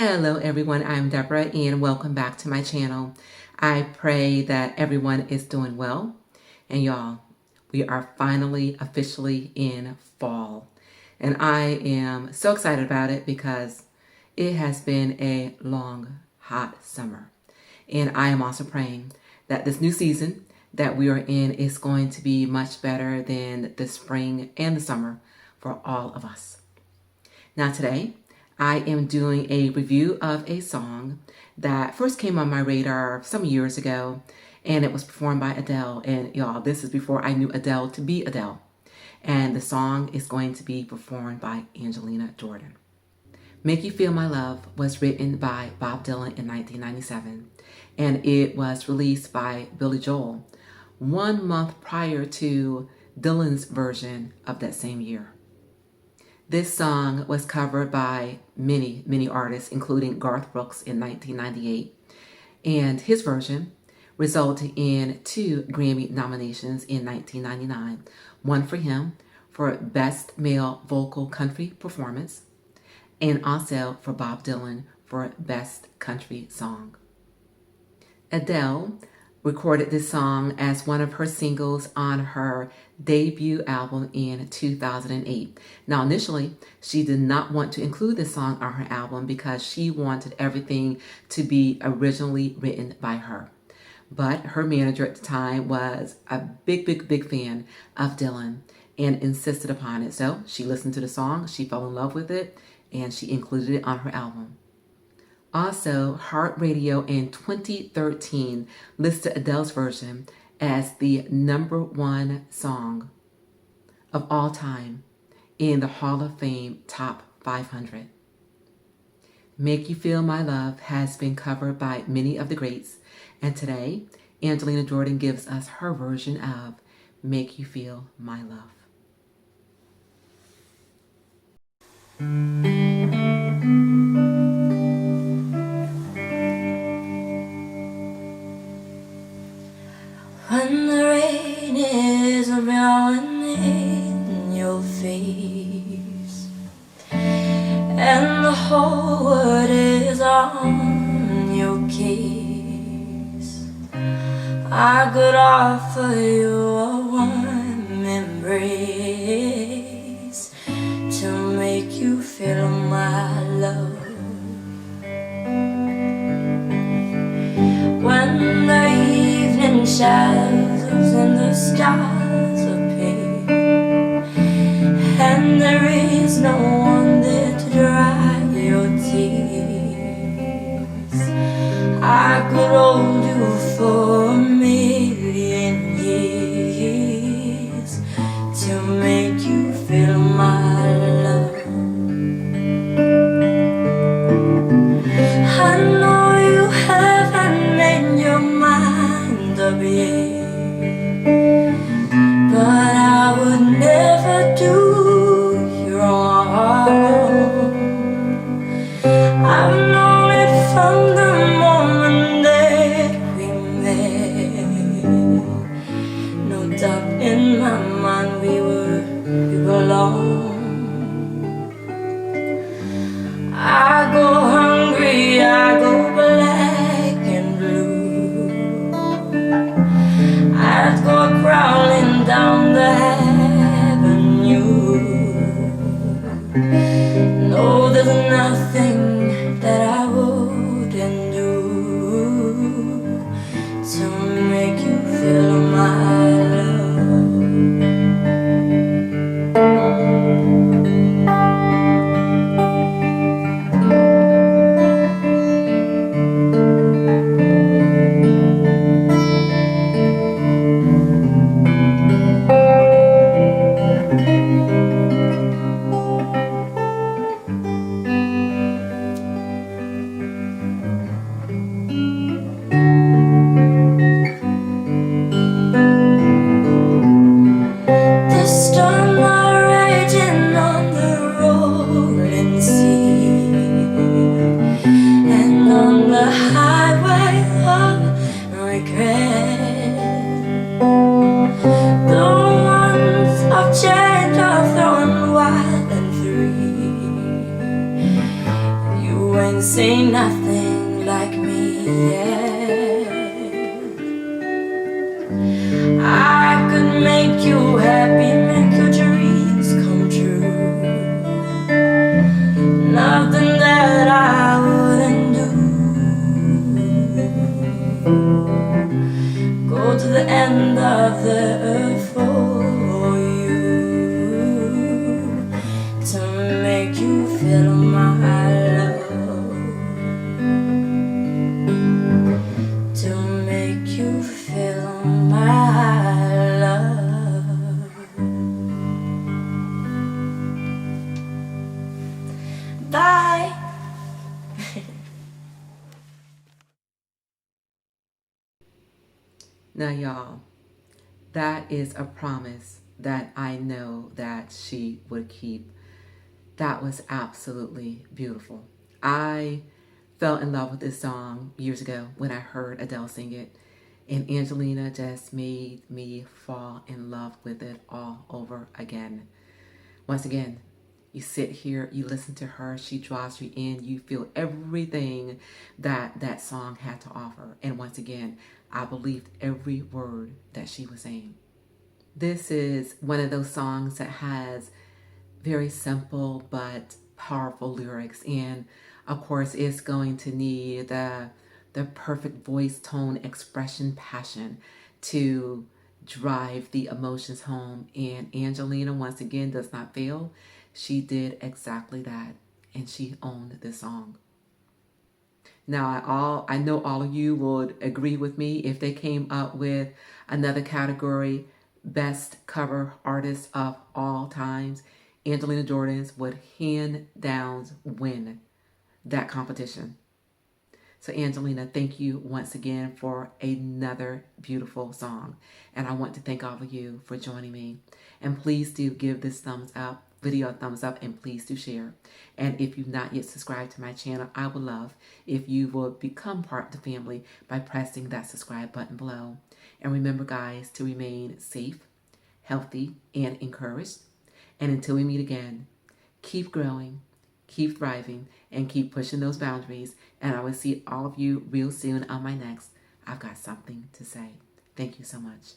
Hello everyone, I'm Deborah and welcome back to my channel. I pray that everyone is doing well. And y'all, we are finally officially in fall. And I am so excited about it because it has been a long, hot summer. And I am also praying that this new season that we are in is going to be much better than the spring and the summer for all of us. Now today, I am doing a review of a song that first came on my radar some years ago, and it was performed by Adele. And y'all, this is before I knew Adele to be Adele. And the song is going to be performed by Angelina Jordan. Make You Feel My Love was written by Bob Dylan in 1997, and it was released by Billy Joel 1 month prior to Dylan's version of that same year. This song was covered by many artists, including Garth Brooks in 1998, and his version resulted in 2 Grammy nominations in 1999, one for him for Best Male Vocal Country Performance, and also for Bob Dylan for Best Country Song. Adele recorded this song as one of her singles on her debut album in 2008. Now, initially, she did not want to include this song on her album because she wanted everything to be originally written by her. But her manager at the time was a big fan of Dylan and insisted upon it. So she listened to the song, she fell in love with it, and she included it on her album. Also, Heart Radio in 2013 listed Adele's version as the #1 song of all time in the Hall of Fame Top 500. Make You Feel My Love has been covered by many of the greats, and today, Angelina Jordan gives us her version of Make You Feel My Love. When the rain is blowing in your face and the whole world is on your case, I could offer you a warm embrace to make you feel my love. When the evening shadows and the stars appear, and there is no one there to dry your tears, I could hold you for a million years to make you feel my love. I know you haven't made your mind up yet, but I would never do you wrong. I've known it from the moment that we met. No doubt in my mind we belong. I go hungry, I go black and blue. I'd go crawling down the avenue. No, there's nothing that I wouldn't do to make you feel my love. Say nothing like me, yeah. I could make you happy, make your dreams come true. Nothing that I wouldn't do. Go to the end of the earth for you, to make you feel my love, to make you feel my love. Bye. Now, y'all, that is a promise that I know that she would keep. That was absolutely beautiful. I fell in love with this song years ago when I heard Adele sing it, and Angelina just made me fall in love with it all over again. Once again, you sit here, you listen to her, she draws you in, you feel everything that that song had to offer. And once again, I believed every word that she was saying. This is one of those songs that has very simple but powerful lyrics, and of course it's going to need the perfect voice, tone, expression, passion to drive the emotions home. And Angelina, once again, does not fail. She did exactly that, and she owned this song. Now, I know all of you would agree with me if they came up with another category, best cover artist of all times. Angelina Jordan's would hand down win that competition. So, Angelina, thank you once again for another beautiful song. And I want to thank all of you for joining me. And please do give this video a thumbs up, and please do share. And if you've not yet subscribed to my channel, I would love if you would become part of the family by pressing that subscribe button below. And remember, guys, to remain safe, healthy, and encouraged. And until we meet again, keep growing, keep thriving, and keep pushing those boundaries. And I will see all of you real soon on my next I've Got Something to Say. Thank you so much.